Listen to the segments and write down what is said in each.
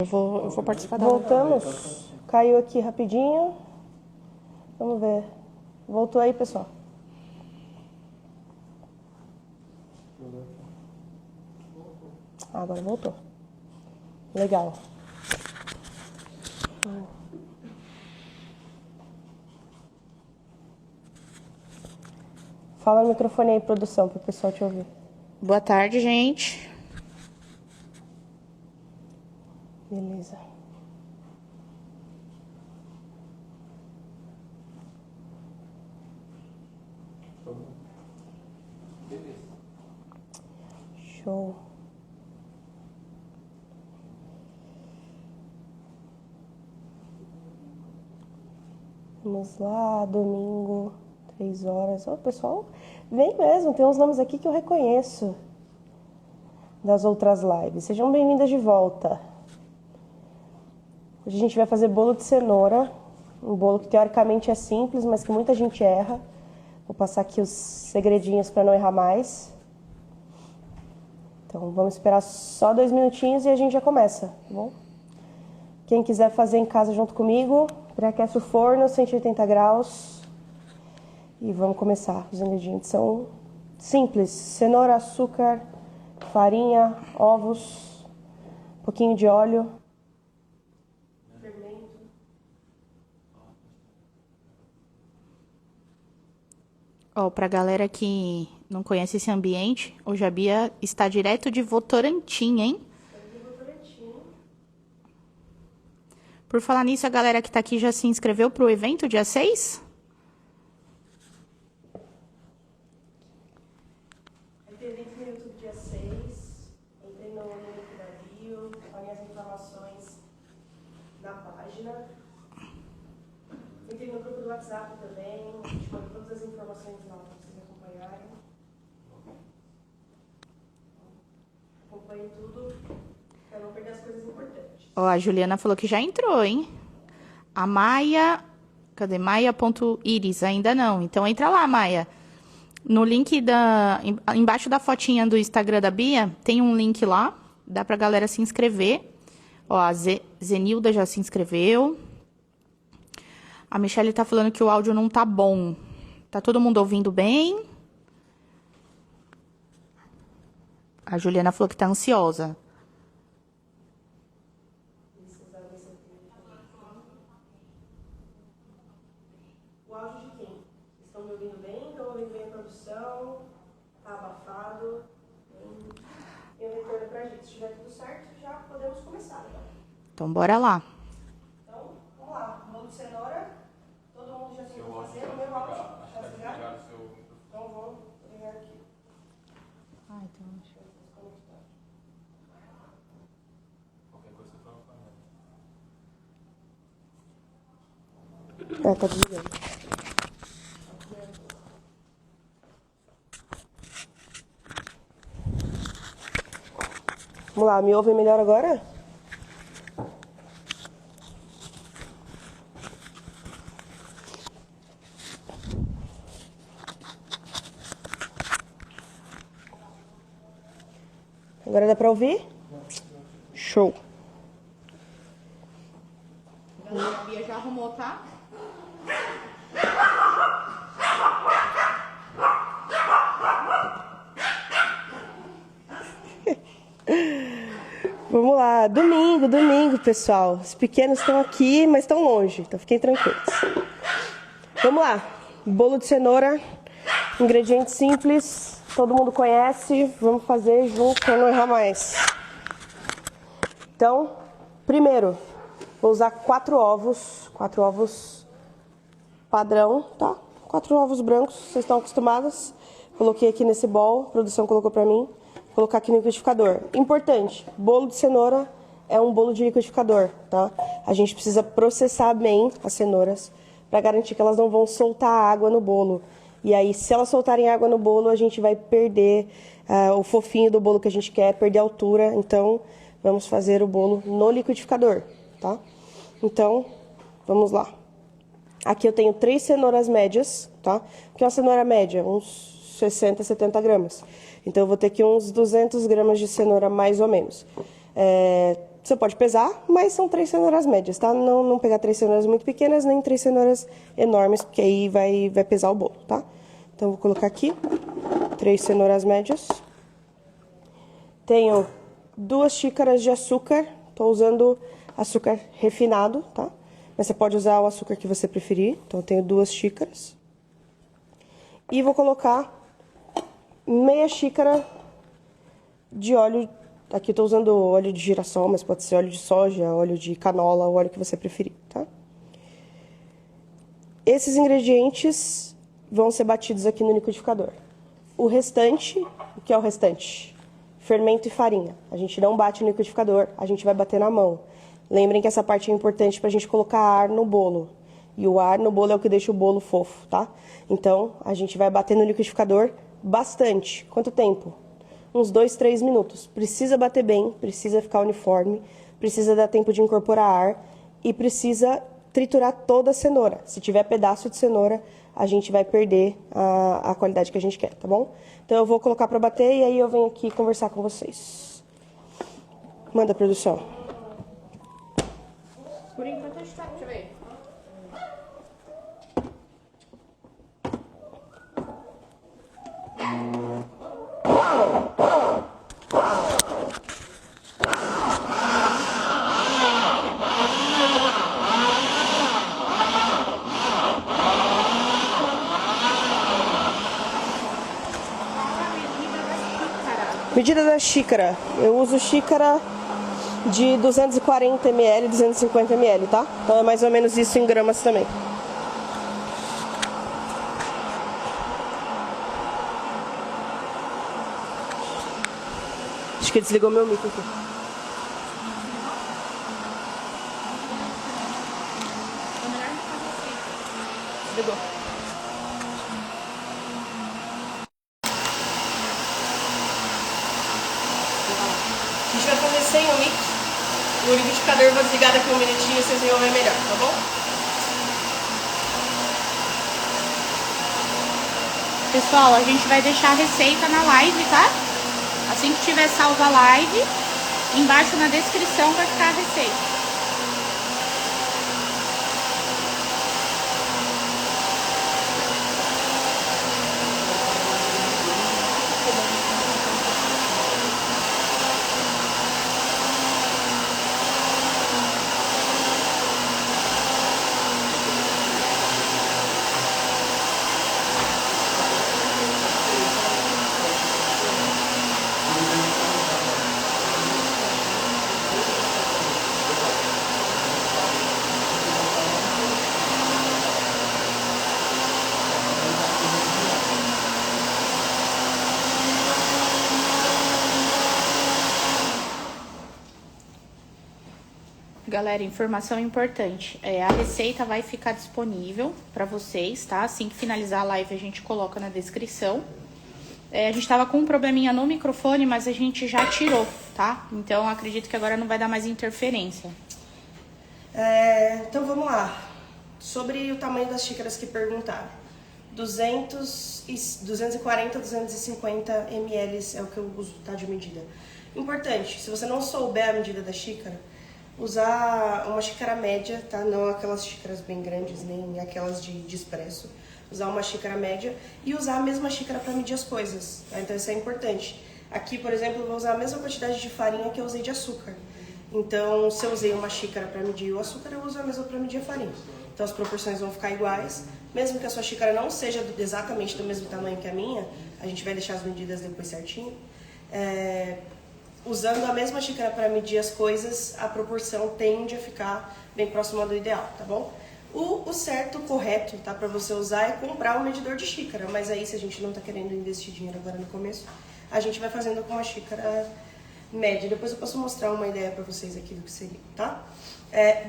Eu vou participar da Voltamos. Caiu aqui rapidinho. Vamos ver. Voltou aí, pessoal. Agora voltou. Legal. Fala no microfone aí, produção, para o pessoal te ouvir. Boa tarde, gente. Beleza. Show. Vamos lá, domingo, 3 horas. Ó, pessoal, vem mesmo, tem uns nomes aqui que eu reconheço das outras lives. Sejam bem-vindas de volta. Hoje a gente vai fazer bolo de cenoura, um bolo que teoricamente é simples, mas que muita gente erra. Vou passar aqui os segredinhos para não errar mais. Então vamos esperar só 2 minutinhos e a gente já começa, tá bom? Quem quiser fazer em casa junto comigo, pré-aquece o forno, 180 graus. E vamos começar. Os ingredientes são simples: cenoura, açúcar, farinha, ovos, um pouquinho de óleo. Ó, pra galera que não conhece esse ambiente, hoje a Bia está direto de Votorantim, hein? Por falar nisso, a galera que tá aqui já se inscreveu pro evento dia 6? Vai ter evento no YouTube dia 6. Entrei no link da bio, olhem as informações na página. Entrei no grupo do WhatsApp também, a gente manda todas as informações lá para vocês acompanharem. Acompanhem tudo para não perder as coisas importantes. Ó, a Juliana falou que já entrou, hein? A Maia... Cadê? Maia.iris. Ainda não. Então entra lá, Maia. No link da... Embaixo da fotinha do Instagram da Bia, tem um link lá. Dá pra galera se inscrever. Ó, a Zenilda já se inscreveu. A Michelle tá falando que o áudio não tá bom. Tá todo mundo ouvindo bem? A Juliana falou que tá ansiosa. O áudio de quem? Estão me ouvindo bem? Estão ouvindo bem a produção? Tá abafado? Eu retorno pra gente. Se estiver tudo certo, já podemos começar, né? Então bora lá. Então, vamos lá. Bolo de cenoura. Todo mundo já tentou fazer. O meu áudio. Tá ligado? Então vou ligar aqui. Ah, então deixa eu... Tá desligando. Vamos lá, me ouve melhor agora? Agora dá pra ouvir? Show. Galera, a Bia já arrumou, tá? Vamos lá, domingo, pessoal. Os pequenos estão aqui, mas estão longe, então fiquem tranquilos. Vamos lá, bolo de cenoura, ingredientes simples, todo mundo conhece, vamos fazer junto para não errar mais. Então, primeiro, vou usar 4 ovos padrão, tá? 4 ovos brancos, vocês estão acostumados. Coloquei aqui nesse bowl, a produção colocou para mim. Vou colocar aqui no liquidificador. Importante, bolo de cenoura é um bolo de liquidificador, tá? A gente precisa processar bem as cenouras para garantir que elas não vão soltar água no bolo. E aí, se elas soltarem água no bolo, a gente vai perder o fofinho do bolo que a gente quer, perder a altura. Então, vamos fazer o bolo no liquidificador, tá? Então, vamos lá. Aqui eu tenho 3 cenouras médias, tá? O que é uma cenoura média? Uns 60, 70 gramas. Então, eu vou ter aqui uns 200 gramas de cenoura, mais ou menos. Você pode pesar, mas são 3 cenouras médias, tá? Não pegar 3 cenouras muito pequenas, nem 3 cenouras enormes, porque aí vai pesar o bolo, tá? Então, vou colocar aqui 3 cenouras médias. Tenho 2 xícaras de açúcar. Tô usando açúcar refinado, tá? Mas você pode usar o açúcar que você preferir. Então, eu tenho 2 xícaras. E vou colocar meia xícara de óleo. Aqui eu tô usando óleo de girassol, mas pode ser óleo de soja, óleo de canola, o óleo que você preferir, tá? Esses ingredientes vão ser batidos aqui no liquidificador. O restante, o que é o restante? Fermento e farinha. A gente não bate no liquidificador, a gente vai bater na mão. Lembrem que essa parte é importante pra gente colocar ar no bolo. E o ar no bolo é o que deixa o bolo fofo, tá? Então, a gente vai bater no liquidificador bastante. Quanto tempo? Uns 2, 3 minutos. Precisa bater bem, precisa ficar uniforme, precisa dar tempo de incorporar ar e precisa triturar toda a cenoura. Se tiver pedaço de cenoura, a gente vai perder a qualidade que a gente quer, tá bom? Então eu vou colocar pra bater e aí eu venho aqui conversar com vocês. Manda, produção. Por enquanto a gente tá... Deixa eu ver. Medida da xícara. Eu uso xícara de 240 ml, 250 ml, tá? Então é mais ou menos isso em gramas também. Acho que desligou meu mic aqui. Desligou. A gente vai fazer sem o mic. O liquidificador eu vou desligar daqui um minutinho e vocês vão ver melhor, tá bom? Pessoal, a gente vai deixar a receita na live, tá? Assim que tiver salva a live, embaixo na descrição vai ficar a receita. Galera, informação importante. A receita vai ficar disponível para vocês, tá? Assim que finalizar a live, a gente coloca na descrição. A gente tava com um probleminha no microfone, mas a gente já tirou, tá? Então, acredito que agora não vai dar mais interferência. Então, vamos lá. Sobre o tamanho das xícaras que perguntaram. 240, 250 ml é o que eu uso, tá? De medida. Importante, se você não souber a medida da xícara, usar uma xícara média, tá? Não aquelas xícaras bem grandes, nem aquelas de expresso. Usar uma xícara média e usar a mesma xícara para medir as coisas, tá? Então isso é importante. Aqui, por exemplo, eu vou usar a mesma quantidade de farinha que eu usei de açúcar. Então, se eu usei uma xícara para medir o açúcar, eu uso a mesma para medir a farinha. Então as proporções vão ficar iguais. Mesmo que a sua xícara não seja exatamente do mesmo tamanho que a minha, a gente vai deixar as medidas depois certinho. Usando a mesma xícara para medir as coisas, a proporção tende a ficar bem próxima do ideal, tá bom? O certo, o correto, tá, para você usar é comprar um medidor de xícara, mas aí se a gente não tá querendo investir dinheiro agora no começo, a gente vai fazendo com uma xícara média. Depois eu posso mostrar uma ideia para vocês aqui do que seria, tá?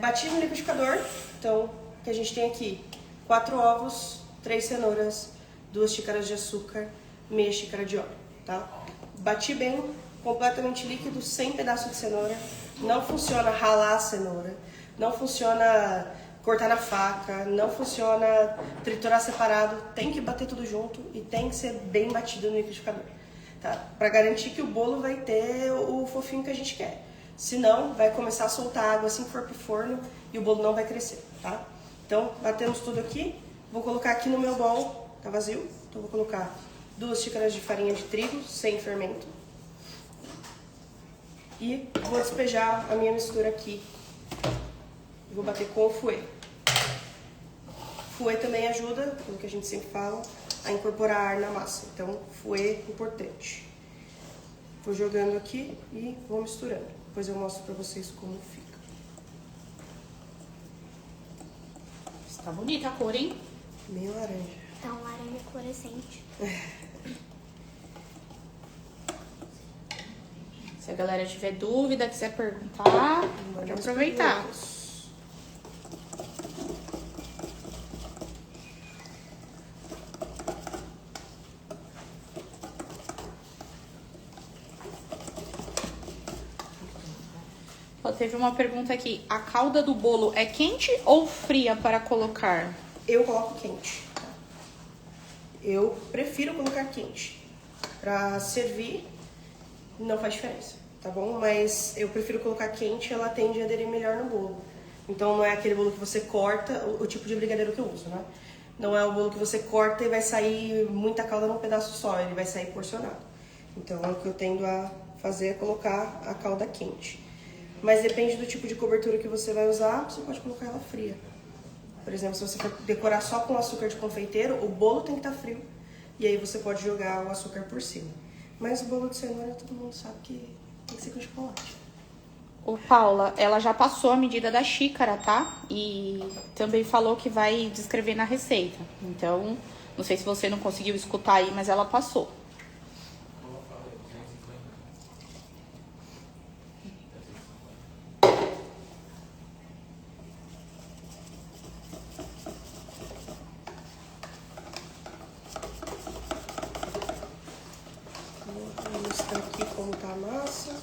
Bati no liquidificador, então, que a gente tem aqui 4 ovos, 3 cenouras, 2 xícaras de açúcar, meia xícara de óleo, tá? Bati bem, completamente líquido, sem pedaço de cenoura. Não funciona ralar a cenoura, não funciona cortar na faca, não funciona triturar separado. Tem que bater tudo junto e tem que ser bem batido no liquidificador, tá? Para garantir que o bolo vai ter o fofinho que a gente quer. Senão, vai começar a soltar água assim que for pro forno e o bolo não vai crescer, tá? Então, batemos tudo aqui. Vou colocar aqui no meu bowl, tá vazio. Então, vou colocar 2 xícaras de farinha de trigo sem fermento. E vou despejar a minha mistura aqui. Vou bater com o fouet. Fouet também ajuda, como que a gente sempre fala, a incorporar ar na massa. Então, fouet é importante. Vou jogando aqui e vou misturando. Depois eu mostro pra vocês como fica. Está bonita a cor, hein? Meio laranja. Tá um laranja fluorescente. Se a galera tiver dúvida, quiser perguntar, pode aproveitar. Ó, teve uma pergunta aqui. A calda do bolo é quente ou fria para colocar? Eu coloco quente. Tá? Eu prefiro colocar quente. Pra servir, não faz diferença, tá bom? Mas eu prefiro colocar quente, ela tende a aderir melhor no bolo. Então não é aquele bolo que você corta, o tipo de brigadeiro que eu uso, né? Não é o bolo que você corta e vai sair muita calda num pedaço só, ele vai sair porcionado. Então o que eu tendo a fazer é colocar a calda quente. Mas depende do tipo de cobertura que você vai usar, você pode colocar ela fria. Por exemplo, se você for decorar só com açúcar de confeiteiro, o bolo tem que estar frio. E aí você pode jogar o açúcar por cima. Mas o bolo de cenoura todo mundo sabe que tem que ser com chocolate. Ô, Paula, ela já passou a medida da xícara, tá? E também falou que vai descrever na receita. Então, não sei se você não conseguiu escutar aí, mas ela passou. Vou mostrar aqui como tá a massa.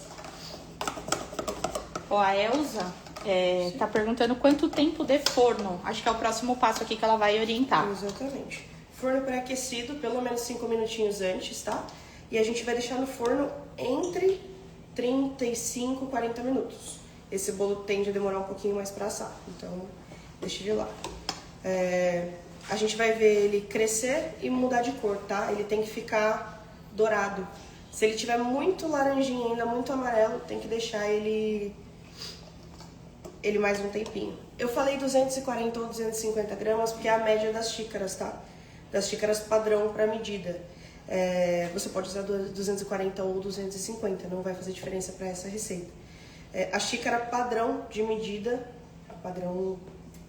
Ó, a Elza tá perguntando quanto tempo de forno. Acho que é o próximo passo aqui que ela vai orientar. Exatamente. Forno pré-aquecido, pelo menos 5 minutinhos antes, tá? E a gente vai deixar no forno entre 35 e 40 minutos. Esse bolo tende a demorar um pouquinho mais pra assar, então deixa ele lá. A gente vai ver ele crescer e mudar de cor, tá? Ele tem que ficar dourado. Se ele tiver muito laranjinha ainda, muito amarelo, tem que deixar ele mais um tempinho. Eu falei 240 ou 250 gramas porque é a média das xícaras, tá? Das xícaras padrão para medida. Você pode usar 240 ou 250, não vai fazer diferença para essa receita. A xícara padrão de medida, a padrão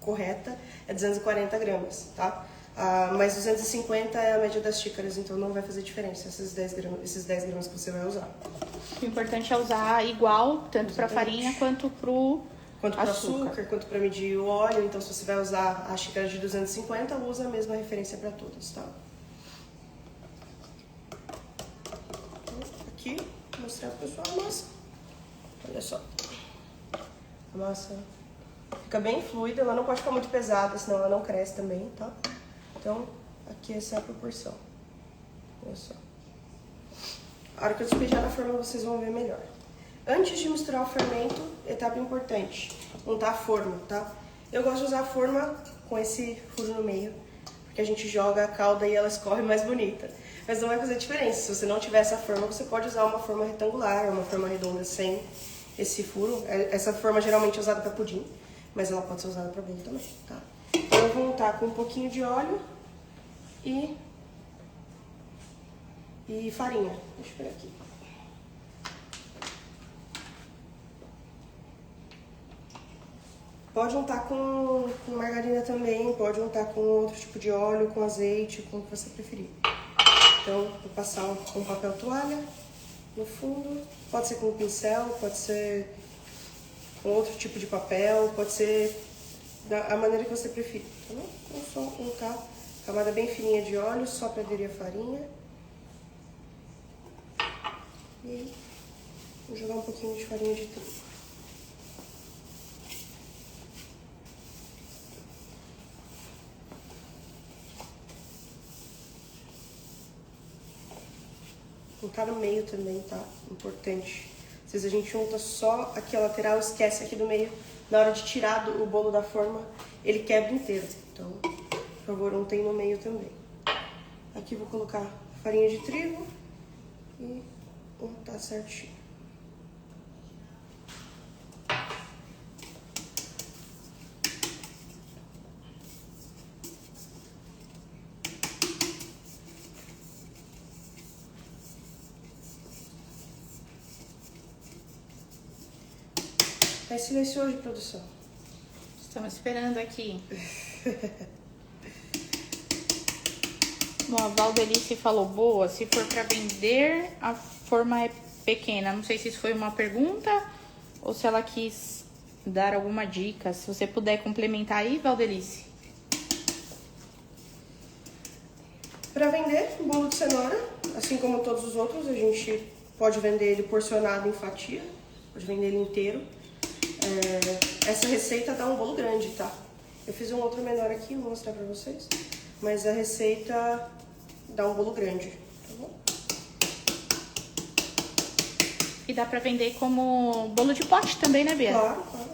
correta, é 240 gramas, tá? Mas 250 é a média das xícaras, então não vai fazer diferença esses 10 gramas que você vai usar. O importante é usar igual, tanto para farinha quanto pro açúcar, quanto para medir o óleo. Então, se você vai usar a xícara de 250, usa a mesma referência para todas, tá? Aqui, vou mostrar pro pessoal a massa. Olha só. A massa fica bem fluida, ela não pode ficar muito pesada, senão ela não cresce também, tá? Então, aqui essa é a proporção. Olha só. A hora que eu despejar na forma, vocês vão ver melhor. Antes de misturar o fermento, etapa importante, untar a forma, tá? Eu gosto de usar a forma com esse furo no meio, porque a gente joga a calda e ela escorre mais bonita. Mas não vai fazer diferença, se você não tiver essa forma, você pode usar uma forma retangular, uma forma redonda sem esse furo. Essa forma geralmente é usada para pudim, mas ela pode ser usada para bolo também, tá? Então eu vou untar com um pouquinho de óleo e farinha. Deixa eu pegar aqui. Pode untar com margarina também, pode untar com outro tipo de óleo, com azeite, com o que você preferir. Então, vou passar um papel toalha no fundo, pode ser com um pincel, pode ser com outro tipo de papel, pode ser da maneira que você preferir, tá bom? Então, só untar camada bem fininha de óleo, só para aderir a farinha. E vou jogar um pouquinho de farinha de trigo. Untar no meio também, tá? Importante. Às vezes a gente unta só aqui a lateral, esquece aqui do meio. Na hora de tirar o bolo da forma, ele quebra inteiro. Então, por favor, untem no meio também. Aqui vou colocar farinha de trigo e untar certinho. Tá silencioso de produção. Estamos esperando aqui. Bom, a Valdelice falou boa. Se for para vender, a forma é pequena. Não sei se isso foi uma pergunta ou se ela quis dar alguma dica. Se você puder complementar aí, Valdelice. Para vender, um bolo de cenoura, assim como todos os outros, a gente pode vender ele porcionado em fatia, pode vender ele inteiro. Essa receita dá um bolo grande, tá? Eu fiz um outro menor aqui, vou mostrar pra vocês. Mas a receita dá um bolo grande, tá bom? E dá pra vender como bolo de pote também, né, Bia? Claro, claro.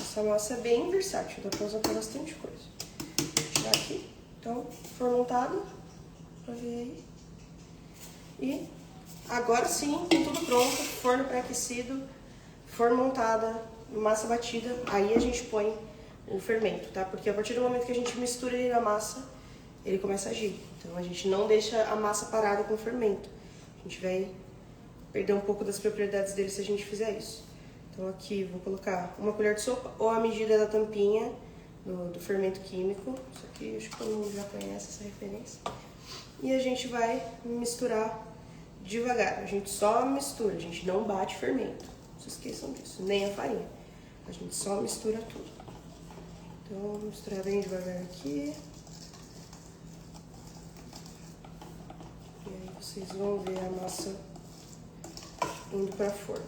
Essa massa é bem versátil, dá pra usar pra bastante coisa. Vou tirar aqui. Então, for montado, pra ver aí. E agora sim, com tudo pronto, forno pré-aquecido, forno montada, massa batida, aí a gente põe o fermento, tá? Porque a partir do momento que a gente mistura ele na massa, ele começa a agir. Então a gente não deixa a massa parada com o fermento. A gente vai perder um pouco das propriedades dele se a gente fizer isso. Então aqui vou colocar uma colher de sopa ou a medida da tampinha do fermento químico. Isso aqui acho que todo mundo já conhece essa referência. E a gente vai misturar devagar. A gente só mistura, a gente não bate fermento. Não se esqueçam disso, nem a farinha. A gente só mistura tudo. Então, vou misturar bem devagar aqui. E aí vocês vão ver a massa indo pra forma.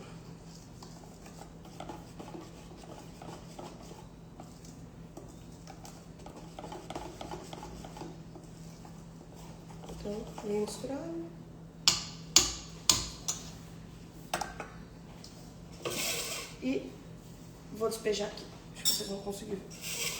Então, bem misturado. E vou despejar aqui. Acho que vocês vão conseguir ver.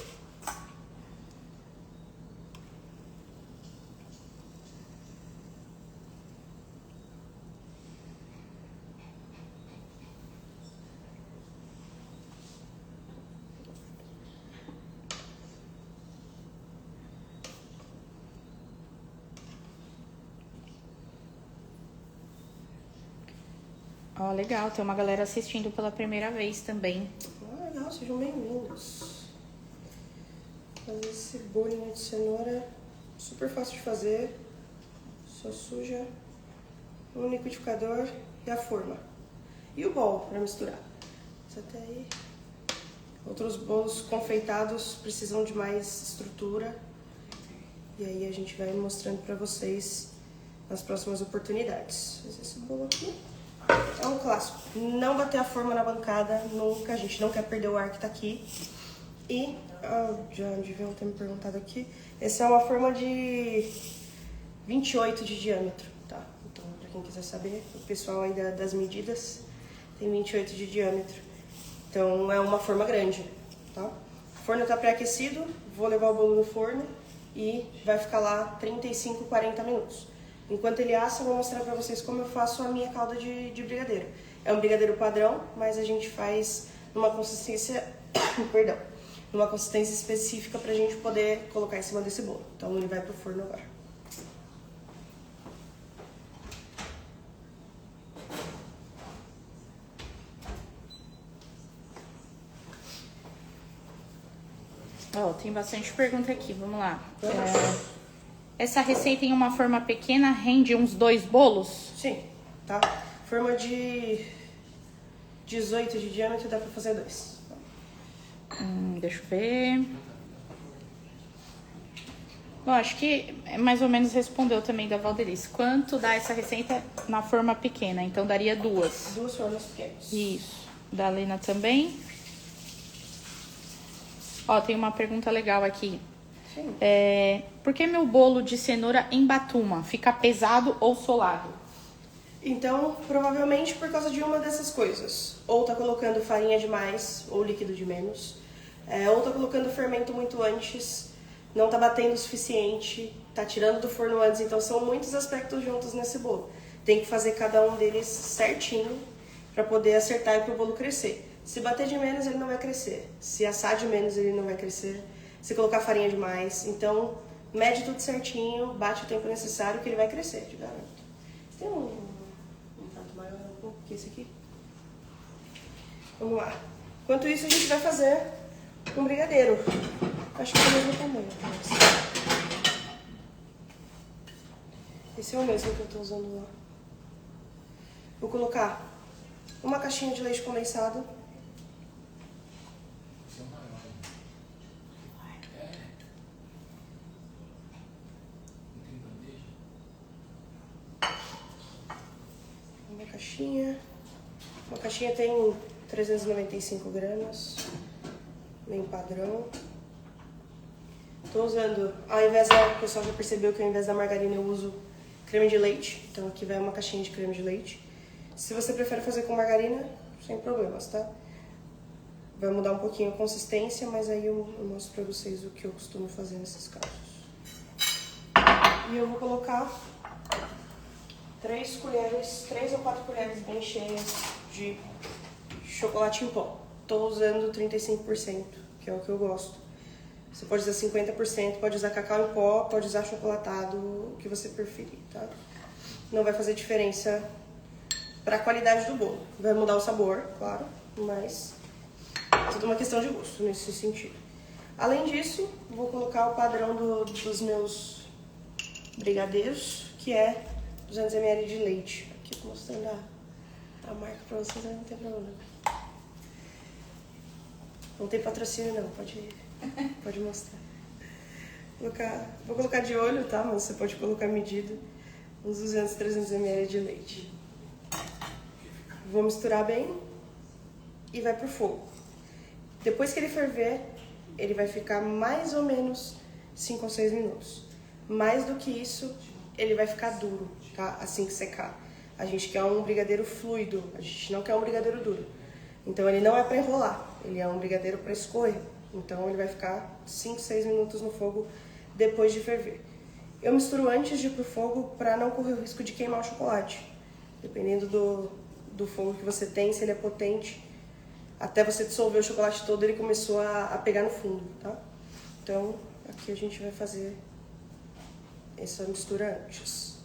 Ó, legal, tem uma galera assistindo pela primeira vez também. Ah, legal, sejam bem-vindos. Fazer esse bolinho de cenoura super fácil de fazer. Só suja o liquidificador e a forma. E o bol para misturar. Isso até aí. Outros bolos confeitados precisam de mais estrutura. E aí a gente vai mostrando para vocês nas próximas oportunidades. Fazer esse bolo aqui. É um clássico. Não bater a forma na bancada nunca. A gente não quer perder o ar que tá aqui. E, já deviam ter me perguntado aqui. Essa é uma forma de 28 de diâmetro, tá? Então, pra quem quiser saber, o pessoal aí das medidas tem 28 de diâmetro. Então, é uma forma grande, tá? O forno tá pré-aquecido, vou levar o bolo no forno e vai ficar lá 35, 40 minutos. Enquanto ele assa, eu vou mostrar pra vocês como eu faço a minha calda de brigadeiro. É um brigadeiro padrão, mas a gente faz numa consistência, perdão, numa consistência específica pra gente poder colocar em cima desse bolo. Então ele vai pro forno agora. Ó, tem bastante pergunta aqui, vamos lá. Essa receita em uma forma pequena rende uns 2 bolos? Sim, tá? Forma de 18 de diâmetro dá pra fazer 2. Deixa eu ver. Bom, acho que mais ou menos respondeu também da Valdelice. Quanto dá essa receita na forma pequena? Então daria 2. 2 formas pequenas. Isso. Da Lena também. Ó, tem uma pergunta legal aqui. Sim. Por que meu bolo de cenoura embatuma? Fica pesado ou solado? Então, provavelmente por causa de uma dessas coisas. Ou tá colocando farinha demais, ou líquido de menos. Ou tá colocando fermento muito antes, não tá batendo o suficiente, tá tirando do forno antes. Então, são muitos aspectos juntos nesse bolo. Tem que fazer cada um deles certinho para poder acertar e pro bolo crescer. Se bater de menos, ele não vai crescer. Se assar de menos, ele não vai crescer. Se colocar farinha demais. Então, mede tudo certinho, bate o tempo necessário que ele vai crescer, te garanto. Tem um prato maior que esse aqui? Vamos lá. Enquanto isso, a gente vai fazer um brigadeiro. Acho que é o mesmo tamanho. Esse é o mesmo que eu tô usando lá. Vou colocar uma caixinha de leite condensado. Uma caixinha tem 395 gramas, bem padrão. Tô usando, o pessoal já percebeu que ao invés da margarina eu uso creme de leite. Então aqui vai uma caixinha de creme de leite. Se você prefere fazer com margarina, sem problemas, tá? Vai mudar um pouquinho a consistência, mas aí eu mostro pra vocês o que eu costumo fazer nesses casos. E eu vou colocar 3 ou 4 colheres bem cheias de chocolate em pó. Tô usando 35%, que é o que eu gosto. Você pode usar 50%, pode usar cacau em pó, pode usar chocolatado, o que você preferir, tá? Não vai fazer diferença pra qualidade do bolo. Vai mudar o sabor, claro, mas é tudo uma questão de gosto nesse sentido. Além disso, vou colocar o padrão dos meus brigadeiros, que é 200 ml de leite. Aqui mostrando a marca pra vocês, não tem problema. Não tem patrocínio não, pode mostrar. Vou colocar de olho, tá? Mas você pode colocar medida. Uns 200, 300 ml de leite. Vou misturar bem e vai pro fogo. Depois que ele ferver, ele vai ficar mais ou menos 5 ou 6 minutos. Mais do que isso, ele vai ficar duro, tá? Assim que secar. A gente quer um brigadeiro fluido, a gente não quer um brigadeiro duro. Então ele não é para enrolar, ele é um brigadeiro para escorrer. Então ele vai ficar 5, 6 minutos no fogo depois de ferver. Eu misturo antes de ir pro fogo para não correr o risco de queimar o chocolate. Dependendo do fogo que você tem, se ele é potente, até você dissolver o chocolate todo, ele começou a pegar no fundo, tá? Então aqui a gente vai fazer essa mistura antes.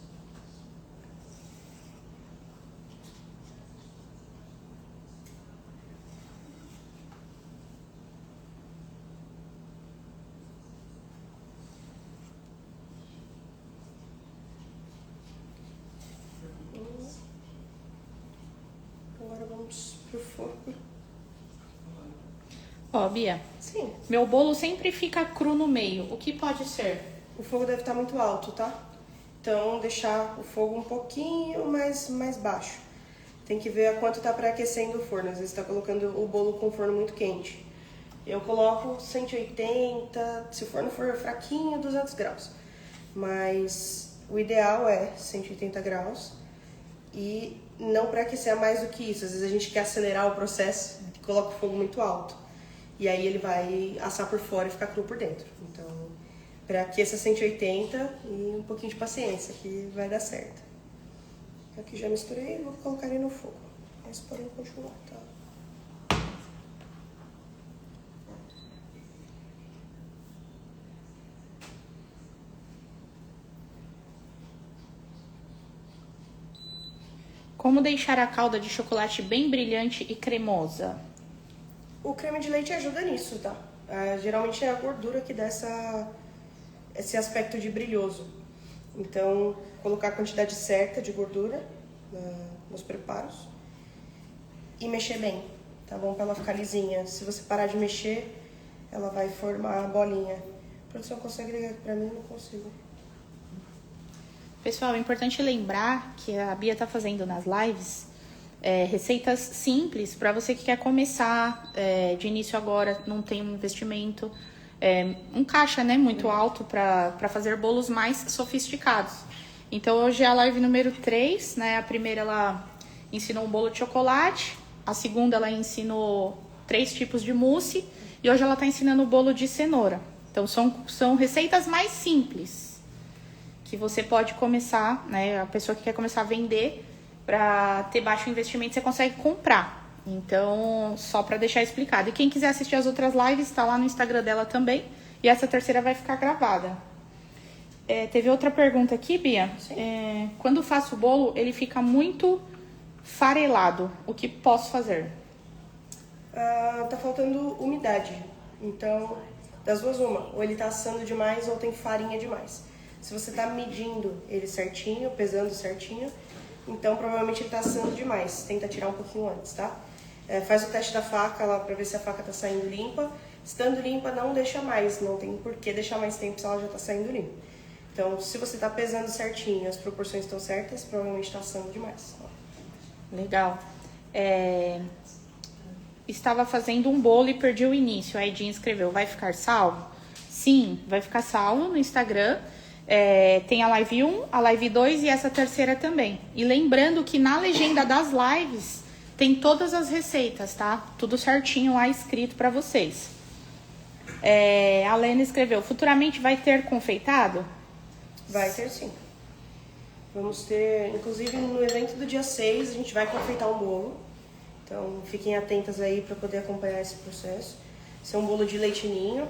Agora vamos pro fogo. Ó, Bia, Sim. meu bolo sempre fica cru no meio. O que pode ser? O fogo deve estar muito alto, tá? Então, deixar o fogo um pouquinho mais baixo. Tem que ver a quanto tá pré-aquecendo o forno. Às vezes tá colocando o bolo com o forno muito quente. Eu coloco 180, se o forno for fraquinho, 200 graus. Mas o ideal é 180 graus e não pré-aquecer a mais do que isso. Às vezes a gente quer acelerar o processo e coloca o fogo muito alto. E aí ele vai assar por fora e ficar cru por dentro. Então, pré-aqueça 180 e um pouquinho de paciência que vai dar certo. Aqui já misturei e vou colocar ele no fogo. Mas podem continuar, tá? Como deixar a calda de chocolate bem brilhante e cremosa? O creme de leite ajuda nisso, tá? Geralmente é a gordura que dá esse aspecto de brilhoso. Então, colocar a quantidade certa de gordura nos preparos e mexer bem, tá bom? Pra ela ficar lisinha. Se você parar de mexer, ela vai formar bolinha. A produção consegue ligar aqui pra mim? Não consigo. Pessoal, é importante lembrar que a Bia tá fazendo nas lives receitas simples para você que quer começar de início agora, não tem um investimento, um caixa, né, muito alto para fazer bolos mais sofisticados. Então, hoje é a live número 3, né? A primeira, ela ensinou um bolo de chocolate. A segunda, ela ensinou 3 tipos de mousse. E hoje ela tá ensinando o bolo de cenoura. Então, são receitas mais simples. Que você pode começar, né? A pessoa que quer começar a vender, para ter baixo investimento, você consegue comprar. Então, só para deixar explicado. E quem quiser assistir as outras lives, está lá no Instagram dela também. E essa terceira vai ficar gravada. Teve outra pergunta aqui, Bia. Quando faço o bolo, ele fica muito farelado. O que posso fazer? Tá faltando umidade. Então, das duas uma. Ou ele tá assando demais ou tem farinha demais. Se você tá medindo ele certinho, pesando certinho, então provavelmente ele tá assando demais. Tenta tirar um pouquinho antes, tá? Faz o teste da faca lá pra ver se a faca tá saindo limpa. Estando limpa, não deixa mais. Não tem por que deixar mais tempo se ela já tá saindo limpa. Então, se você tá pesando certinho, as proporções estão certas, provavelmente tá assando demais. Legal. Estava fazendo um bolo e perdi o início. A Edinha escreveu, vai ficar salvo? Sim, vai ficar salvo no Instagram. Tem a live 1, a live 2 e essa terceira também. E lembrando que na legenda das lives tem todas as receitas, tá? Tudo certinho lá escrito para vocês. A Lena escreveu, futuramente vai ter confeitado? Vai ter sim. Vamos ter, inclusive no evento do dia 6, a gente vai confeitar um bolo. Então fiquem atentas aí para poder acompanhar esse processo. Esse é um bolo de leite ninho.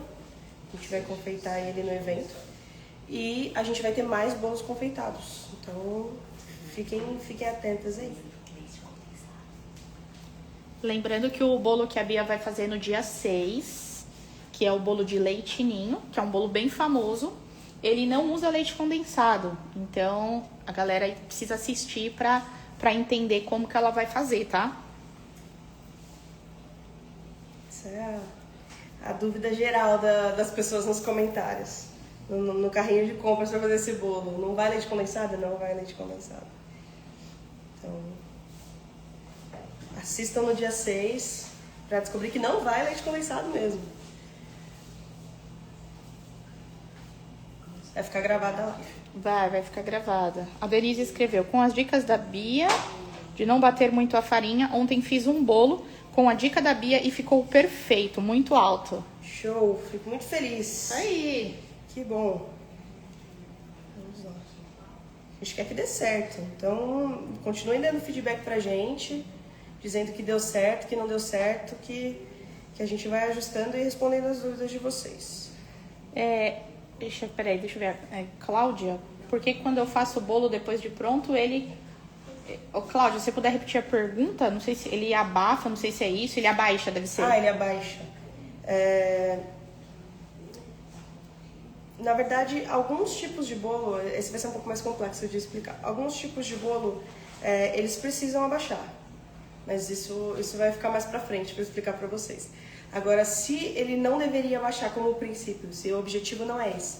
A gente vai confeitar ele no evento. E a gente vai ter mais bolos confeitados. Então fiquem atentas aí. Lembrando que o bolo que a Bia vai fazer no dia 6, que é o bolo de leite ninho, que é um bolo bem famoso, ele não usa leite condensado. Então, a galera aí precisa assistir pra entender como que ela vai fazer, tá? Essa é a dúvida geral das pessoas nos comentários. No carrinho de compras para fazer esse bolo. Não vai leite condensado? Não vai leite condensado. Então, assistam no dia 6 para descobrir que não vai leite condensado mesmo. Vai ficar gravada a live. Vai ficar gravada. A Denise escreveu, com as dicas da Bia, de não bater muito a farinha, ontem fiz um bolo com a dica da Bia e ficou perfeito, muito alto. Show, fico muito feliz. Aí! Que bom. Vamos lá. A gente quer que dê certo. Então, continuem dando feedback pra gente, dizendo que deu certo, que não deu certo, que a gente vai ajustando e respondendo as dúvidas de vocês. Deixa eu ver. Cláudia, por que quando eu faço o bolo depois de pronto, ele... Cláudia, se você puder repetir a pergunta, não sei se ele abafa, não sei se é isso, ele abaixa, deve ser. Ele abaixa. Na verdade, alguns tipos de bolo, esse vai ser um pouco mais complexo de explicar. Alguns tipos de bolo, eles precisam abaixar. Mas isso vai ficar mais pra frente para explicar pra vocês. Agora, se ele não deveria abaixar como princípio, se o objetivo não é esse,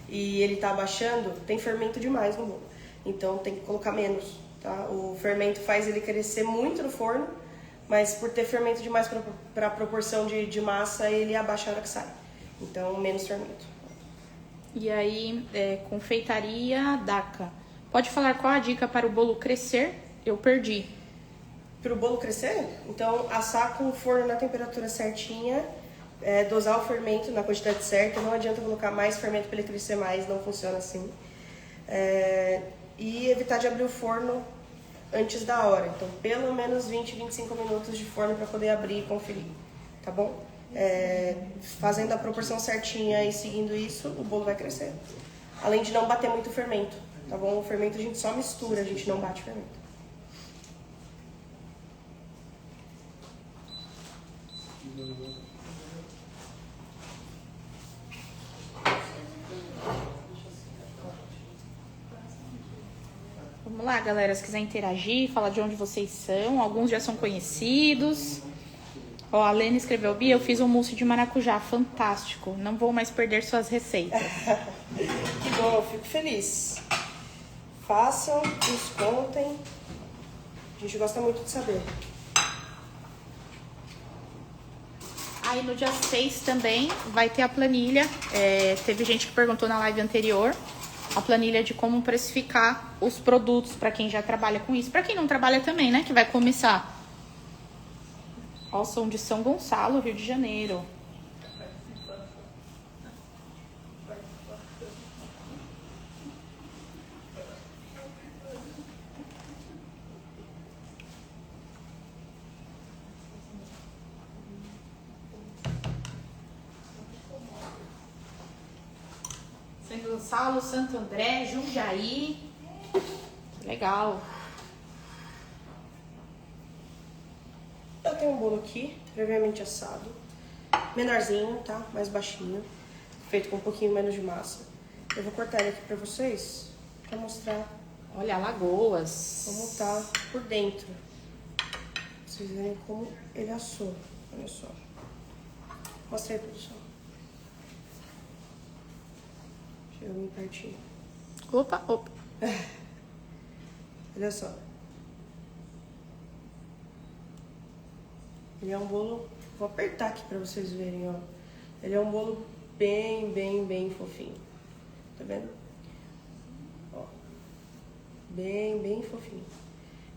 e ele tá abaixando, tem fermento demais no bolo. Então tem que colocar menos, tá? O fermento faz ele crescer muito no forno, mas por ter fermento demais para a proporção de massa, ele abaixa a hora que sai. Então, menos fermento. E aí, confeitaria DACA. Pode falar qual a dica para o bolo crescer? Eu perdi. Para o bolo crescer, então assar com o forno na temperatura certinha, dosar o fermento na quantidade certa, não adianta colocar mais fermento para ele crescer mais, não funciona assim. E evitar de abrir o forno antes da hora, então pelo menos 20, 25 minutos de forno para poder abrir e conferir, tá bom? Fazendo a proporção certinha e seguindo isso, o bolo vai crescer. Além de não bater muito o fermento, tá bom? O fermento a gente só mistura, a gente não bate o fermento. Vamos lá, galera, se quiser interagir, falar de onde vocês são, alguns já são conhecidos. A Lena escreveu, Bia, eu fiz um mousse de maracujá, fantástico, não vou mais perder suas receitas. Que bom, eu fico feliz. Façam, nos contem, a gente gosta muito de saber. Aí no dia 6 também vai ter a planilha, teve gente que perguntou na live anterior, a planilha de como precificar os produtos para quem já trabalha com isso. Para quem não trabalha também, né, que vai começar. Ó, são de São Gonçalo, Rio de Janeiro. São Gonçalo, Santo André, Jundiaí. Que legal. Eu tenho um bolo aqui, previamente assado. Menorzinho, tá? Mais baixinho. Feito com um pouquinho menos de massa. Eu vou cortar ele aqui pra vocês, pra mostrar Olha, Alagoas. como tá por dentro. Pra vocês verem como ele assou. Olha só. Mostra aí, produção. Chega bem pertinho. Opa. Olha só. Ele é um bolo... Vou apertar aqui pra vocês verem, ó. Ele é um bolo bem fofinho. Tá vendo? Ó. Bem fofinho.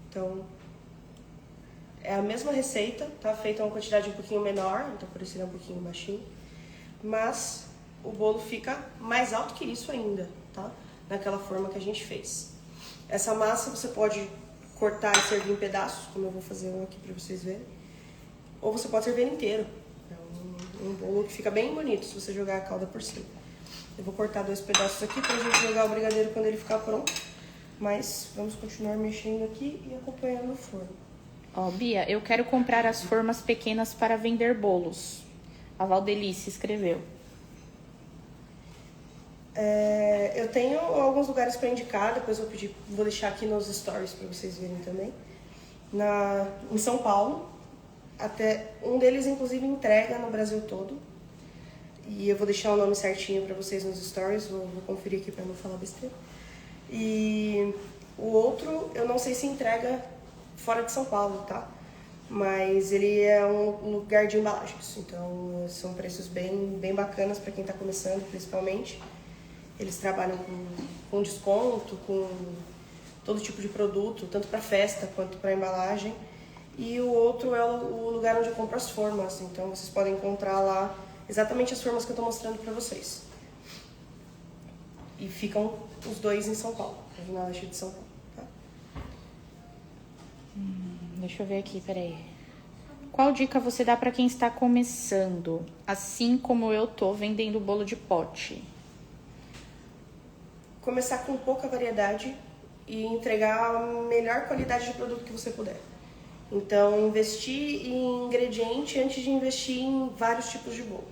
Então, é a mesma receita, tá? Feita uma quantidade um pouquinho menor, então por isso ele é um pouquinho baixinho. Mas o bolo fica mais alto que isso ainda, tá? Naquela forma que a gente fez. Essa massa você pode cortar e servir em pedaços, como eu vou fazer um aqui pra vocês verem. Ou você pode servir inteiro. É um bolo que fica bem bonito se você jogar a calda por cima. Eu vou cortar 2 pedaços aqui pra gente jogar o brigadeiro quando ele ficar pronto. Mas vamos continuar mexendo aqui e acompanhando o forno. Ó, Bia, eu quero comprar as formas pequenas para vender bolos. A Valdelice escreveu. Eu tenho alguns lugares para indicar, depois vou deixar aqui nos stories para vocês verem também. Em São Paulo, até um deles inclusive entrega no Brasil todo. E eu vou deixar o nome certinho para vocês nos stories, vou conferir aqui para não falar besteira. E o outro, eu não sei se entrega fora de São Paulo, tá? Mas ele é um lugar de embalagens, então são preços bem bacanas para quem está começando, principalmente. Eles trabalham com desconto, com todo tipo de produto, tanto para festa quanto para embalagem. E o outro é o lugar onde eu compro as formas, então vocês podem encontrar lá exatamente as formas que eu estou mostrando para vocês. E ficam os dois em São Paulo, na Zona Leste de São Paulo, tá? Deixa eu ver aqui, peraí. Qual dica você dá para quem está começando, assim como eu tô vendendo bolo de pote? Começar com pouca variedade e entregar a melhor qualidade de produto que você puder. Então, investir em ingrediente antes de investir em vários tipos de bolo.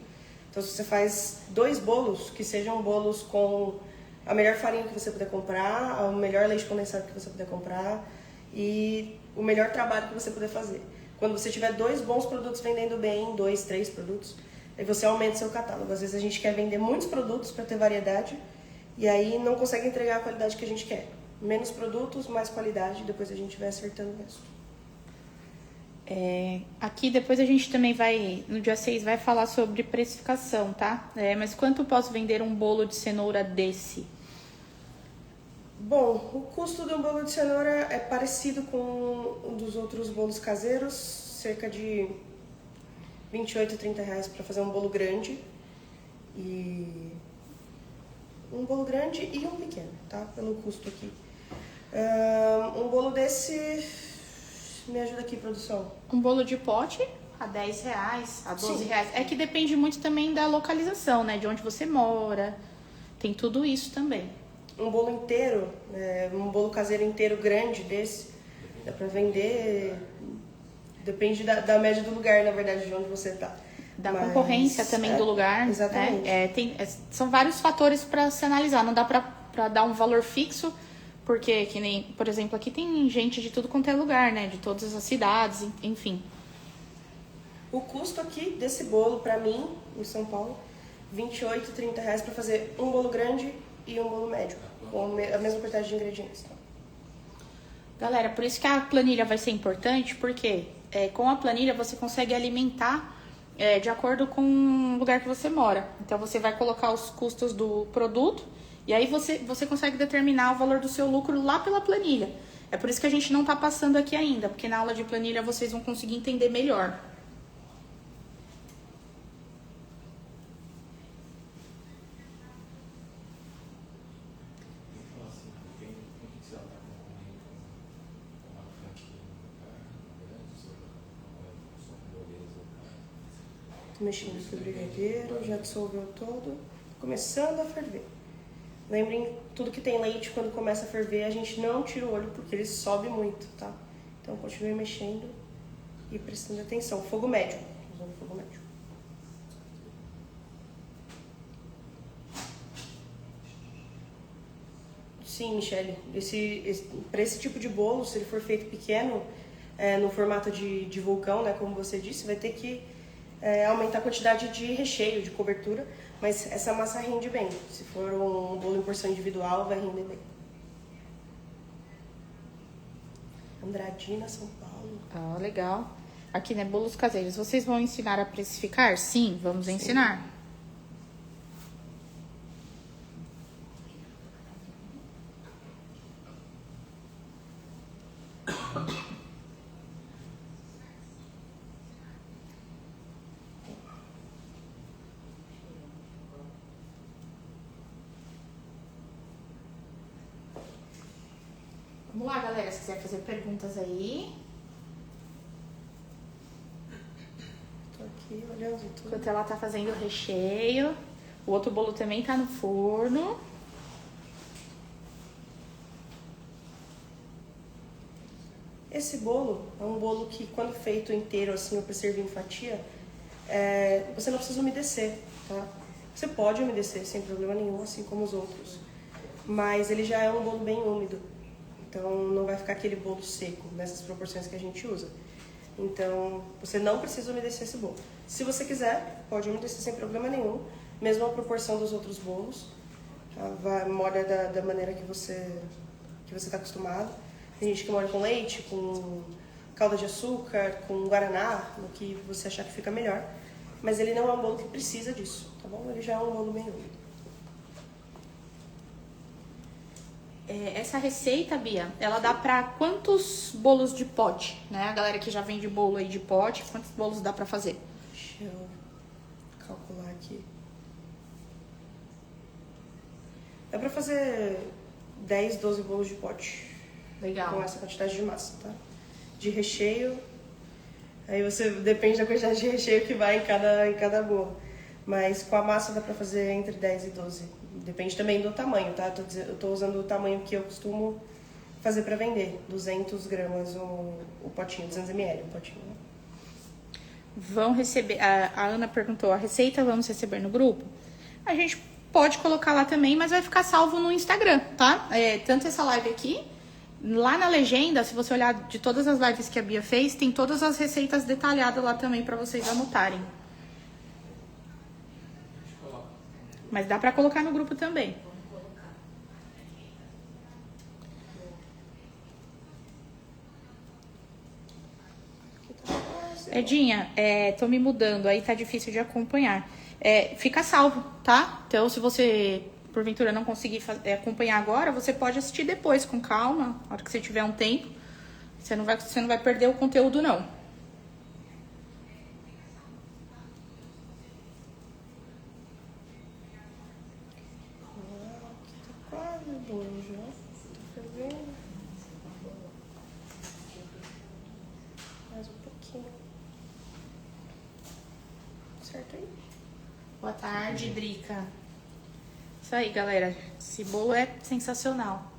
Então, se você faz 2 bolos, que sejam bolos com a melhor farinha que você puder comprar, o melhor leite condensado que você puder comprar e o melhor trabalho que você puder fazer. Quando você tiver 2 bons produtos vendendo bem, 2, 3 produtos, aí você aumenta seu catálogo. Às vezes a gente quer vender muitos produtos para ter variedade e aí não consegue entregar a qualidade que a gente quer. Menos produtos, mais qualidade, depois a gente vai acertando o resto. Aqui depois a gente também vai, no dia 6, vai falar sobre precificação, tá? Mas quanto eu posso vender um bolo de cenoura desse? Bom, o custo de um bolo de cenoura é parecido com um dos outros bolos caseiros, cerca de 28 a 30 reais para fazer um bolo grande. E um bolo grande e um pequeno, tá? Pelo custo aqui. Um bolo desse... Me ajuda aqui, produção. Um bolo de pote a 10 reais, a 12 reais. É que depende muito também da localização, né? De onde você mora. Tem tudo isso também. Um bolo inteiro, um bolo caseiro inteiro grande desse, dá pra vender... Depende da média do lugar, na verdade, de onde você tá. Da concorrência também do lugar. Exatamente. Né? São vários fatores para se analisar. Não dá pra dar um valor fixo, porque, que nem, por exemplo, aqui tem gente de tudo quanto é lugar, né? De todas as cidades, enfim. O custo aqui desse bolo, pra mim, em São Paulo, 28, 30 reais pra fazer um bolo grande e um bolo médio, com a mesma quantidade de ingredientes. Tá? Galera, por isso que a planilha vai ser importante, porque com a planilha você consegue alimentar de acordo com o lugar que você mora. Então, você vai colocar os custos do produto e aí você consegue determinar o valor do seu lucro lá pela planilha. É por isso que a gente não tá passando aqui ainda, porque na aula de planilha vocês vão conseguir entender melhor. Tô mexendo aqui o brigadeiro, já dissolveu todo, começando a ferver. Lembrem, tudo que tem leite, quando começa a ferver, a gente não tira o olho porque ele sobe muito, tá? Então continue mexendo e prestando atenção. Fogo médio, usando fogo médio. Sim, Michele, para esse tipo de bolo, se ele for feito pequeno, no formato de vulcão, né, como você disse, vai ter que aumentar a quantidade de recheio, de cobertura, mas essa massa rende bem. Se for um bolo em porção individual, vai render bem. Andradina, São Paulo. Ah, legal. Aqui, né, bolos caseiros. Vocês vão ensinar a precificar? Sim, vamos ensinar. Vamos lá, galera, se quiser fazer perguntas aí. Tô aqui olhando tudo. Enquanto ela tá fazendo o recheio. O outro bolo também tá no forno. Esse bolo é um bolo que, quando feito inteiro, assim, ou para servir em fatia, você não precisa umedecer, tá? Você pode umedecer sem problema nenhum, assim como os outros. Mas ele já é um bolo bem úmido. Então, não vai ficar aquele bolo seco, nessas proporções que a gente usa. Então, você não precisa umedecer esse bolo. Se você quiser, pode umedecer sem problema nenhum. Mesma proporção dos outros bolos. Tá? Molha da maneira que você está acostumado. Tem gente que molha com leite, com calda de açúcar, com guaraná, no que você achar que fica melhor. Mas ele não é um bolo que precisa disso, tá bom? Ele já é um bolo bem úmido. Essa receita, Bia, ela dá pra quantos bolos de pote, né? A galera que já vende bolo aí de pote, quantos bolos dá pra fazer? Deixa eu calcular aqui. Dá pra fazer 10, 12 bolos de pote. Legal. Com essa quantidade de massa, tá? De recheio, aí você depende da quantidade de recheio que vai em cada bolo. Mas com a massa dá pra fazer entre 10 e 12. Depende também do tamanho, tá? Eu tô usando o tamanho que eu costumo fazer pra vender. 200 gramas o potinho, 200 ml o potinho. Né? Vão receber... A Ana perguntou, a receita vamos receber no grupo? A gente pode colocar lá também, mas vai ficar salvo no Instagram, tá? Tanto essa live aqui, lá na legenda, se você olhar de todas as lives que a Bia fez, tem todas as receitas detalhadas lá também pra vocês anotarem. Mas dá pra colocar no grupo também. Edinha, tô me mudando, aí tá difícil de acompanhar. Fica salvo, tá? Então, se você, porventura, não conseguir acompanhar agora, você pode assistir depois, com calma, na hora que você tiver um tempo. Você não vai perder o conteúdo, não. Certo aí? Boa tarde, Drica. Isso aí, galera. Esse bolo é sensacional.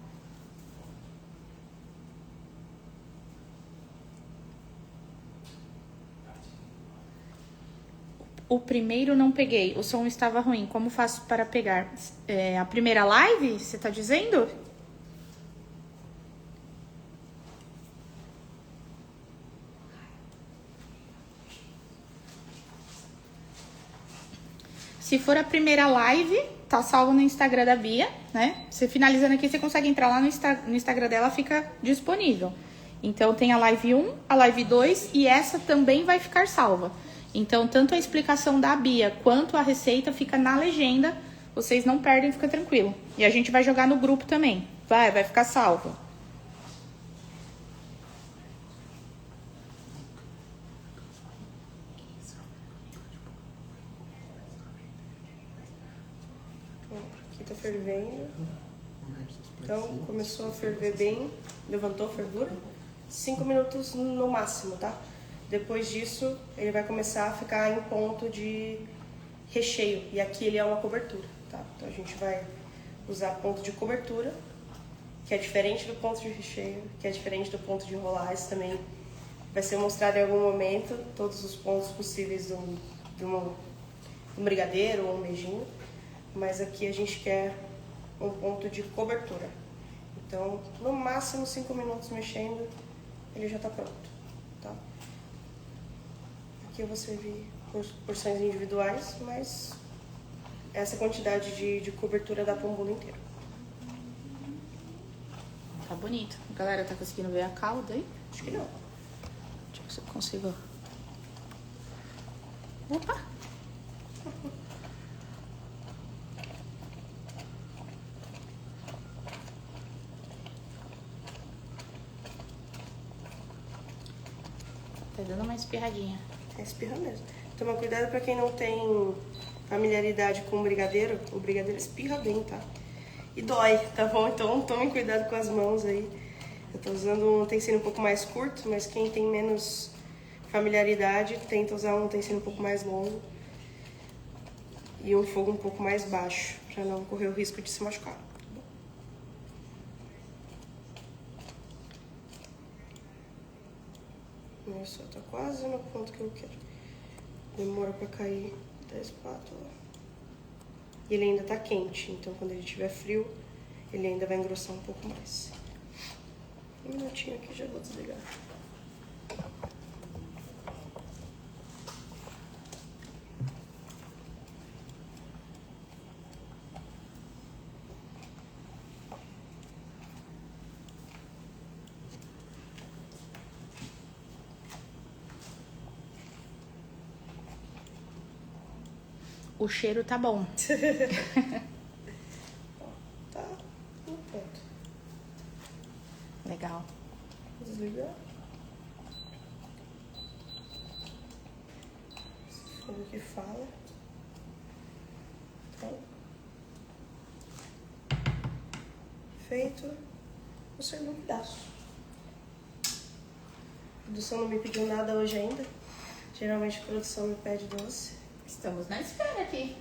O primeiro não peguei. O som estava ruim. Como faço para pegar? A primeira live, você tá dizendo? Se for a primeira live, tá salvo no Instagram da Bia, né? Você finalizando aqui, você consegue entrar lá no Instagram dela, fica disponível. Então, tem a live 1, a live 2 e essa também vai ficar salva. Então, tanto a explicação da Bia quanto a receita fica na legenda. Vocês não perdem, fica tranquilo. E a gente vai jogar no grupo também. Vai ficar salvo. Aqui tá fervendo. Então, começou a ferver bem, levantou a fervura. 5 minutos no máximo, tá? Depois disso, ele vai começar a ficar em ponto de recheio. E aqui ele é uma cobertura, tá? Então a gente vai usar ponto de cobertura, que é diferente do ponto de recheio, que é diferente do ponto de enrolagem também. Vai ser mostrado em algum momento todos os pontos possíveis de um brigadeiro ou um beijinho. Mas aqui a gente quer um ponto de cobertura. Então, no máximo 5 minutos mexendo, ele já tá pronto, tá? Aqui eu vou servir porções individuais, mas essa quantidade de cobertura dá para um bolo inteiro. Tá bonito. Galera, tá conseguindo ver a calda aí? Acho que não. Deixa eu ver se eu consigo. Opa! Tá dando uma espirradinha. É espirra mesmo. Toma cuidado pra quem não tem familiaridade com o brigadeiro espirra bem, tá? E dói, tá bom? Então tomem cuidado com as mãos aí. Eu tô usando um utensílio um pouco mais curto, mas quem tem menos familiaridade tenta usar um utensílio um pouco mais longo e um fogo um pouco mais baixo, pra não correr o risco de se machucar. Isso, tá quase no ponto que eu quero. Demora pra cair da espátula. E ele ainda tá quente, então quando ele estiver frio, ele ainda vai engrossar um pouco mais. Um minutinho aqui, já vou desligar. O cheiro tá bom. Tá no ponto. Legal. Desligar. Esse fogo que fala. Então, feito. Vou servir um pedaço. A produção não me pediu nada hoje ainda. Geralmente a produção me pede doce. Estamos na espera aqui.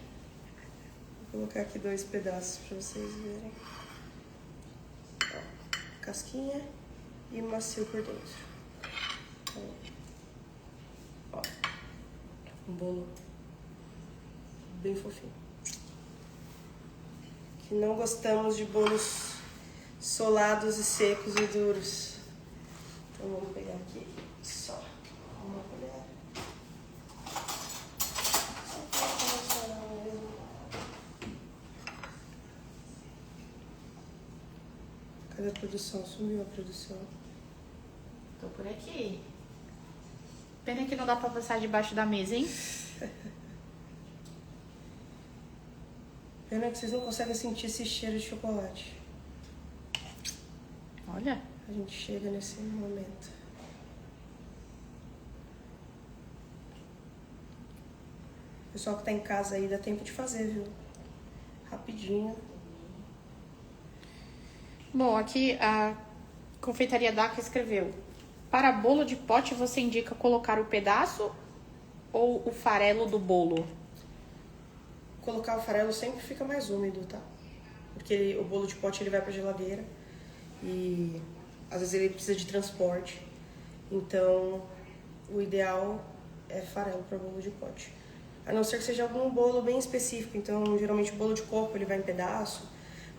Vou colocar aqui 2 pedaços pra vocês verem. Ó, casquinha e macio por dentro. Então, ó, um bolo bem fofinho. Que não gostamos de bolos solados e secos e duros. Então vamos pegar aqui só uma colher. Cadê a produção? Sumiu a produção. Tô por aqui. Pena que não dá pra passar debaixo da mesa, hein? Pena que vocês não conseguem sentir esse cheiro de chocolate. Olha. A gente chega nesse momento. Pessoal que tá em casa aí, dá tempo de fazer, viu? Rapidinho. Bom, aqui a confeitaria DACA escreveu: para bolo de pote você indica colocar o pedaço ou o farelo do bolo? Colocar o farelo sempre fica mais úmido, tá? Porque o bolo de pote ele vai pra geladeira e às vezes ele precisa de transporte. Então, o ideal é farelo para bolo de pote. A não ser que seja algum bolo bem específico. Então, geralmente o bolo de coco ele vai em pedaço,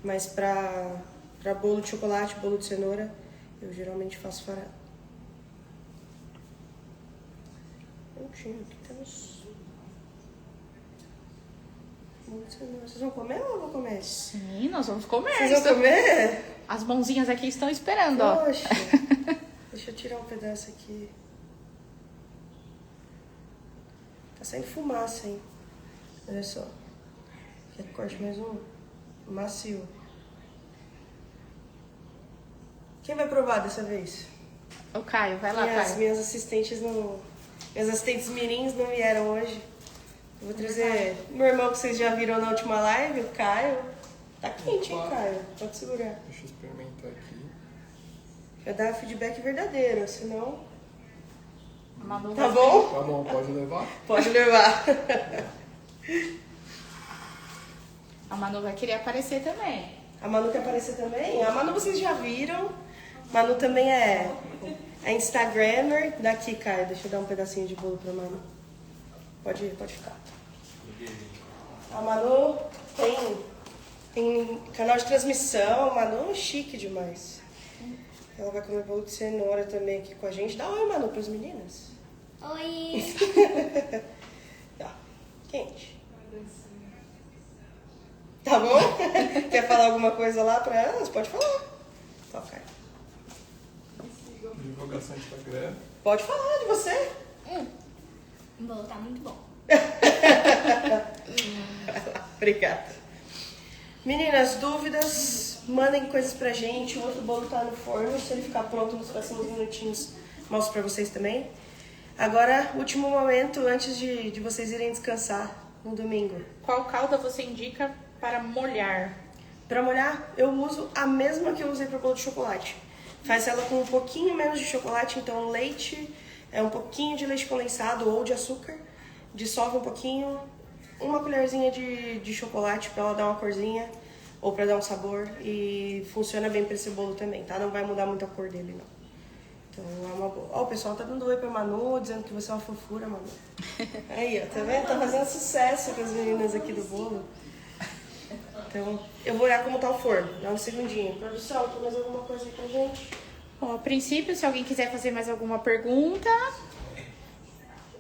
mas para bolo de chocolate, bolo de cenoura, eu geralmente faço farelo. Prontinho, aqui temos bolo de cenoura. Vocês vão comer ou eu vou comer? Sim, nós vamos comer. Vocês vão comer? As mãozinhas aqui estão esperando, ó. Poxa, deixa eu tirar um pedaço aqui. saindo fumaça, hein? Olha só. Quer corte mais um? Macio. Quem vai provar dessa vez? O Caio, vai lá, Caio. Minhas assistentes não... Minhas assistentes mirins não vieram hoje. Eu vou trazer meu irmão que vocês já viram na última live, o Caio. Tá quente, hein, Caio? Pode segurar. Deixa eu experimentar aqui. Vai dar feedback verdadeiro, senão... A Manu Tá vai- bom? Tá bom, pode levar? Pode levar. A Manu vai querer aparecer também. A Manu quer aparecer também? A Manu vocês já viram. Manu também é Instagrammer. Daqui, Caio, deixa eu dar um pedacinho de bolo pra Manu. Pode ficar. A Manu tem canal de transmissão. A Manu é chique demais. Ela vai comer bolo de cenoura também aqui com a gente. Dá oi, Manu, pras meninas. Oi! Tá. Quente. Tá bom? Quer falar alguma coisa lá pra elas? Pode falar. Toca. Divulgação de Instagram. Pode falar de você. O bolo tá muito bom. Obrigada. Meninas, dúvidas, mandem coisas pra gente. O outro bolo tá no forno. Se ele ficar pronto nos próximos minutinhos, mostro pra vocês também. Agora, último momento antes de vocês irem descansar no domingo. Qual calda você indica para molhar? Pra molhar, eu uso a mesma que eu usei pro bolo de chocolate. Faz ela com um pouquinho menos de chocolate, então leite, um pouquinho de leite condensado ou de açúcar. Dissolve um pouquinho, uma colherzinha de chocolate pra ela dar uma corzinha ou pra dar um sabor. E funciona bem pra esse bolo também, tá? Não vai mudar muito a cor dele, não. Então é uma boa. Ó, o pessoal tá dando oi pra Manu, dizendo que você é uma fofura, Manu. Aí, ó, tá vendo? Tá fazendo sucesso com as meninas aqui do bolo. Então, eu vou olhar como tá o forno. Dá um segundinho. Produção, tem mais alguma coisa aí pra gente? Bom, a princípio, se alguém quiser fazer mais alguma pergunta,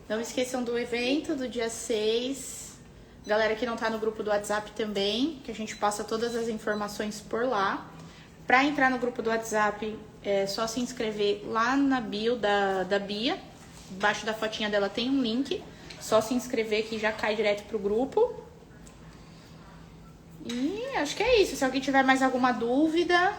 não esqueçam do evento do dia 6. Galera que não tá no grupo do WhatsApp também, que a gente passa todas as informações por lá. Para entrar no grupo do WhatsApp, é só se inscrever lá na bio da Bia. Embaixo da fotinha dela tem um link. Só se inscrever que já cai direto pro grupo. E acho que é isso. Se alguém tiver mais alguma dúvida...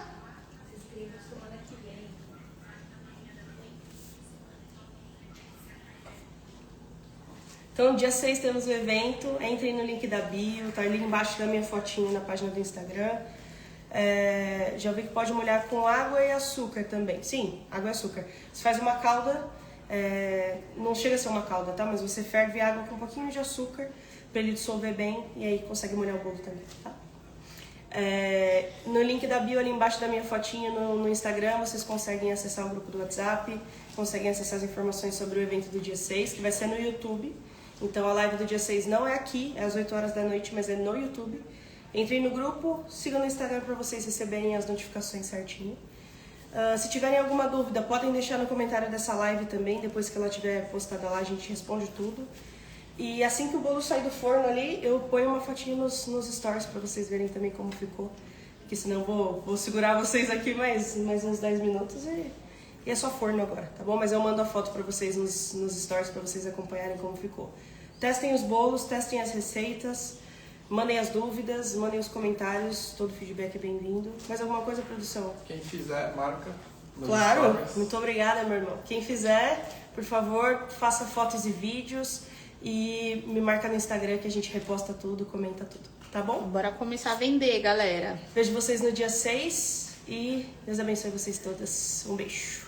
Então, dia 6 temos o evento. Entrem no link da bio, tá ali embaixo da minha fotinha na página do Instagram. Já vi que pode molhar com água e açúcar também. Sim, água e açúcar. Você faz uma calda, não chega a ser uma calda, tá? Mas você ferve água com um pouquinho de açúcar pra ele dissolver bem e aí consegue molhar o bolo também, tá? No link da bio ali embaixo da minha fotinha no Instagram, vocês conseguem acessar o grupo do WhatsApp, conseguem acessar as informações sobre o evento do dia 6, que vai ser no YouTube. Então a live do dia 6 não é aqui, é às 8 horas da noite, mas é no YouTube. Entrem no grupo, sigam no Instagram para vocês receberem as notificações certinho. Se tiverem alguma dúvida, podem deixar no comentário dessa live também, depois que ela tiver postada lá, a gente responde tudo. E assim que o bolo sair do forno ali, eu ponho uma fotinha nos stories para vocês verem também como ficou. Porque senão vou segurar vocês aqui mais uns 10 minutos e é só forno agora, tá bom? Mas eu mando a foto para vocês nos stories para vocês acompanharem como ficou. Testem os bolos, testem as receitas, mandem as dúvidas, mandem os comentários, todo feedback é bem-vindo. Mais alguma coisa, produção? Quem fizer, marca. nos Claro, stories. muito obrigada, meu irmão. Quem fizer, por favor, faça fotos e vídeos e me marca no Instagram que a gente reposta tudo, comenta tudo, tá bom? Bora começar a vender, galera. Vejo vocês no dia 6 e Deus abençoe vocês todas. Um beijo.